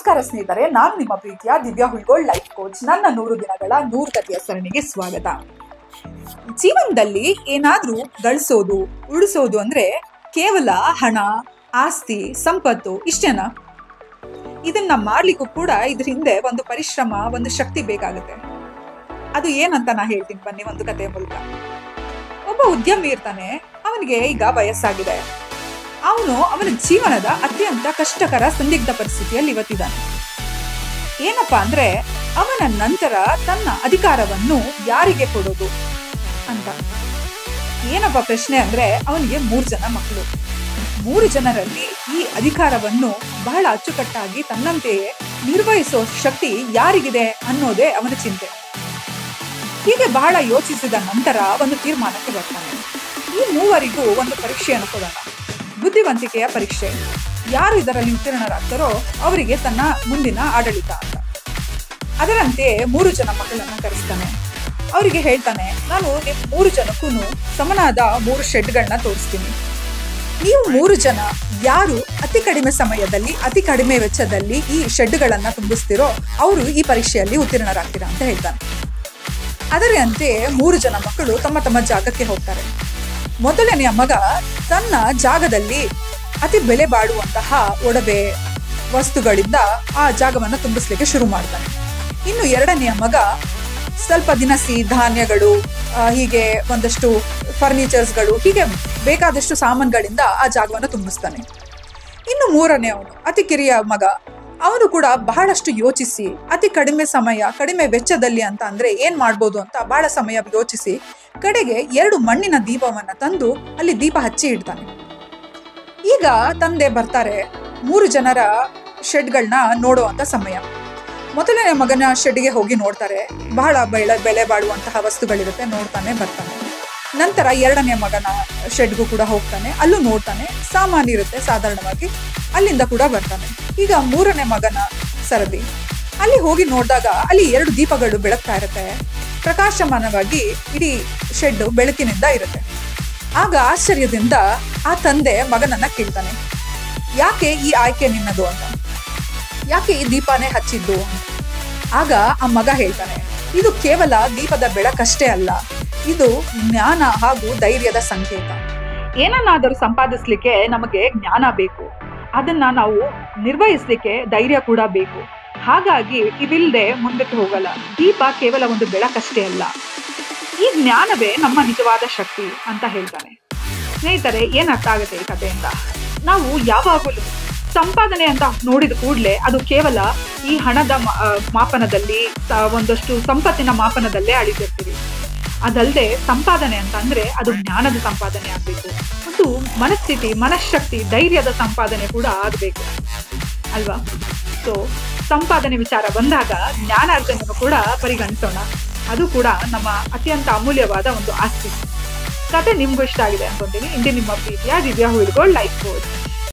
ನಮಸ್ಕಾರ ಸ್ನೇಹಿತರೆ, ನಾನು ನಿಮ್ಮ ಪ್ರೀತಿಯ ದಿವ್ಯಾ ಹುಳ್ಗೋಳ್ ಲೈಫ್ ಕೋಚ್. ನನ್ನ 100 ದಿನಗಳ 100 ಕಥೆಯ ಸರಣಿಗೆ ಸ್ವಾಗತ. ಜೀವನದಲ್ಲಿ ಏನಾದ್ರೂ ಗಳಿಸೋದು ಉಳಿಸೋದು ಅಂದ್ರೆ ಕೇವಲ ಹಣ, ಆಸ್ತಿ, ಸಂಪತ್ತು ಇಷ್ಟೇನಾ? ಇದನ್ನ ಮಾಡ್ಲಿಕ್ಕೂ ಕೂಡ ಇದ್ರ ಹಿಂದೆ ಒಂದು ಪರಿಶ್ರಮ, ಒಂದು ಶಕ್ತಿ ಬೇಕಾಗುತ್ತೆ. ಅದು ಏನಂತ ನಾ ಹೇಳ್ತೀನಿ ಬನ್ನಿ ಒಂದು ಕಥೆಯ ಮೂಲಕ. ಒಬ್ಬ ಉದ್ಯಮಿ ಇರ್ತಾನೆ. ಅವನಿಗೆ ಈಗ ವಯಸ್ಸಾಗಿದೆ. ಅವನ ಜೀವನದ ಅತ್ಯಂತ ಕಷ್ಟಕರ ಸಂದಿಗ್ಧ ಪರಿಸ್ಥಿತಿಯಲ್ಲಿ ಇವತ್ತಿದ್ದಾನೆ. ಏನಪ್ಪಾ ಅಂದ್ರೆ, ಅವನ ನಂತರ ತನ್ನ ಅಧಿಕಾರವನ್ನು ಯಾರಿಗೆ ಕೊಡೋದು ಅಂತ. ಏನಪ್ಪಾ ಪ್ರಶ್ನೆ ಅಂದ್ರೆ, ಅವನಿಗೆ 3 ಜನ ಮಕ್ಕಳು. 3 ಜನರಲ್ಲಿ ಈ ಅಧಿಕಾರವನ್ನು ಬಹಳ ಅಚ್ಚುಕಟ್ಟಾಗಿ ತನ್ನಂತೆಯೇ ನಿರ್ವಹಿಸೋ ಶಕ್ತಿ ಯಾರಿಗಿದೆ ಅನ್ನೋದೇ ಅವನ ಚಿಂತೆ. ಹೀಗೆ ಬಹಳ ಯೋಚಿಸಿದ ನಂತರ ಒಂದು ತೀರ್ಮಾನಕ್ಕೆ ಬರ್ತಾನೆ. ಈ 3ವರಿಗೂ ಒಂದು ಪರೀಕ್ಷೆಯನ್ನು ಕೊಡೋಣ, ಬುದ್ಧಿವಂತಿಕೆಯ ಪರೀಕ್ಷೆ. ಯಾರು ಇದರಲ್ಲಿ ಉತ್ತೀರ್ಣರಾಗ್ತಾರೋ ಅವರಿಗೆ ತನ್ನ ಮುಂದಿನ ಆಡಳಿತ ಅಂತ. ಅದರಂತೆ 3 ಜನ ಮಕ್ಕಳನ್ನ ಕರೆಸ್ತಾನೆ. ಅವರಿಗೆ ಹೇಳ್ತಾನೆ, ನಾನು ನಿಮ್ 3 ಜನಕ್ಕೂ ಸಮನಾದ 3 ಶೆಡ್ಗಳನ್ನ ತೋರಿಸ್ತೀನಿ. ನೀವು 3 ಜನ ಯಾರು ಅತಿ ಕಡಿಮೆ ಸಮಯದಲ್ಲಿ, ಅತಿ ಕಡಿಮೆ ವೆಚ್ಚದಲ್ಲಿ ಈ ಶೆಡ್ಗಳನ್ನ ತುಂಬಿಸ್ತಿರೋ ಅವರು ಈ ಪರೀಕ್ಷೆಯಲ್ಲಿ ಉತ್ತೀರ್ಣರಾಗ್ತೀರಾ ಅಂತ ಹೇಳ್ತಾನೆ. ಅದರಂತೆ 3 ಜನ ಮಕ್ಕಳು ತಮ್ಮ ತಮ್ಮ ಜಾಗಕ್ಕೆ ಹೋಗ್ತಾರೆ. ಮೊದಲನೆಯ ಮಗ ತನ್ನ ಜಾಗದಲ್ಲಿ ಅತಿ ಬೆಲೆ ಬಾಳುವಂತಹ ಒಡವೆ ವಸ್ತುಗಳಿಂದ ಆ ಜಾಗವನ್ನು ತುಂಬಿಸ್ಲಿಕ್ಕೆ ಶುರು ಮಾಡ್ತಾನೆ. ಇನ್ನು 2ನೆಯ ಮಗ ಸ್ವಲ್ಪ ದಿನಸಿ ಧಾನ್ಯಗಳು, ಹೀಗೆ ಒಂದಷ್ಟು ಫರ್ನಿಚರ್ಸ್ಗಳು, ಹೀಗೆ ಬೇಕಾದಷ್ಟು ಸಾಮಾನುಗಳಿಂದ ಆ ಜಾಗವನ್ನು ತುಂಬಿಸ್ತಾನೆ. ಇನ್ನು 3ನೇಯವನು ಅತಿ ಕಿರಿಯ ಮಗ. ಅವನು ಕೂಡ ಬಹಳಷ್ಟು ಯೋಚಿಸಿ, ಅತಿ ಕಡಿಮೆ ಸಮಯ, ಕಡಿಮೆ ವೆಚ್ಚದಲ್ಲಿ ಅಂತ ಅಂದ್ರೆ ಏನ್ ಮಾಡ್ಬೋದು ಅಂತ ಬಹಳ ಸಮಯ ಯೋಚಿಸಿ ಕಡೆಗೆ 2 ಮಣ್ಣಿನ ದೀಪವನ್ನ ತಂದು ಅಲ್ಲಿ ದೀಪ ಹಚ್ಚಿ ಇಡ್ತಾನೆ. ಈಗ ತಂದೆ ಬರ್ತಾರೆ. 3 ಜನರ ಶೆಡ್ಗಳನ್ನ ನೋಡುವಂತ ಸಮಯ. ಮೊದಲನೇ ಮಗನ ಶೆಡ್ಗೆ ಹೋಗಿ ನೋಡ್ತಾರೆ. ಬಹಳ ಬೆಲೆ ಬಾಳುವಂತಹ ವಸ್ತುಗಳಿರುತ್ತೆ, ನೋಡ್ತಾನೆ, ಬರ್ತಾನೆ. ನಂತರ 2ನೇ ಮಗನ ಶೆಡ್ಗೂ ಕೂಡ ಹೋಗ್ತಾನೆ. ಅಲ್ಲೂ ನೋಡ್ತಾನೆ, ಸಾಮಾನು ಇರುತ್ತೆ ಸಾಧಾರಣವಾಗಿ, ಅಲ್ಲಿಂದ ಕೂಡ ಬರ್ತಾನೆ. ಈಗ 3ನೇ ಮಗನ ಸರದಿ. ಅಲ್ಲಿ ಹೋಗಿ ನೋಡಿದಾಗ ಅಲ್ಲಿ 2 ದೀಪಗಳು ಬೆಳಗ್ತಾ ಇರುತ್ತೆ. ಪ್ರಕಾಶಮಾನವಾಗಿ ಇಡೀ ಶೆಡ್ ಬೆಳಕಿನಿಂದ ಇರುತ್ತೆ. ಆಗ ಆಶ್ಚರ್ಯದಿಂದ ಆ ತಂದೆ ಮಗನನ್ನ ಕೇಳ್ತಾನೆ, ಯಾಕೆ ಈ ಆಯ್ಕೆ ನಿನ್ನದು ಅಂತ, ಯಾಕೆ ಈ ದೀಪನೇ ಹಚ್ಚಿದ್ದು ಅಂತ. ಆಗ ಆ ಮಗ ಹೇಳ್ತಾನೆ, ಇದು ಕೇವಲ ದೀಪದ ಬೆಳಕಷ್ಟೇ ಅಲ್ಲ, ಇದು ಜ್ಞಾನ ಹಾಗೂ ಧೈರ್ಯದ ಸಂಕೇತ. ಏನನ್ನಾದರೂ ಸಂಪಾದಿಸ್ಲಿಕ್ಕೆ ನಮಗೆ ಜ್ಞಾನ ಬೇಕು, ಅದನ್ನ ನಾವು ನಿರ್ವಹಿಸ್ಲಿಕ್ಕೆ ಧೈರ್ಯ ಕೂಡ ಬೇಕು. ಹಾಗಾಗಿ ಇವಿಲ್ಲದೆ ಮುಂದಕ್ಕೆ ಹೋಗಲ್ಲ. ದೀಪ ಕೇವಲ ಒಂದು ಬೆಳಕಷ್ಟೇ ಅಲ್ಲ, ಈ ಜ್ಞಾನವೇ ನಮ್ಮ ನಿಜವಾದ ಶಕ್ತಿ ಅಂತ ಹೇಳ್ತಾನೆ. ಸ್ನೇಹಿತರೆ, ಏನ್ ಅರ್ಥ ಆಗುತ್ತೆ ಈ ಕಥೆಯಿಂದ? ನಾವು ಯಾವಾಗಲೂ ಸಂಪಾದನೆ ಅಂತ ನೋಡಿದ ಕೂಡಲೇ ಅದು ಕೇವಲ ಈ ಹಣದ ಮಾಪನದಲ್ಲಿ, ಒಂದಷ್ಟು ಸಂಪತ್ತಿನ ಮಾಪನದಲ್ಲೇ ಅಳಿದಿರ್ತೀವಿ. ಅದಲ್ಲದೆ ಸಂಪಾದನೆ ಅಂತ ಅಂದ್ರೆ ಅದು ಜ್ಞಾನದ ಸಂಪಾದನೆ ಆಗ್ಬೇಕು, ಒಂದು ಮನಸ್ಥಿತಿ, ಮನಃಶಕ್ತಿ, ಧೈರ್ಯದ ಸಂಪಾದನೆ ಕೂಡ ಆಗ್ಬೇಕು ಅಲ್ವಾ? ಸೊ ಸಂಪಾದನೆ ವಿಚಾರ ಬಂದಾಗ ಜ್ಞಾನಾರ್ಜನೆಯನ್ನು ಕೂಡ ಪರಿಗಣಿಸೋಣ. ಅದು ಕೂಡ ನಮ್ಮ ಅತ್ಯಂತ ಅಮೂಲ್ಯವಾದ ಒಂದು ಆಸ್ತಿ. ಕತೆ ನಿಮ್ಗೂ ಇಷ್ಟ ಆಗಿದೆ ಅನ್ಕೊಂತೀನಿ. ಇಂದು ನಿಮ್ಮ ಪ್ರೀತಿಯ ದಿವ್ಯಾ ಹುಳ್ಗೋಳ್ ಲೈಫ್ ಕೋಚ್.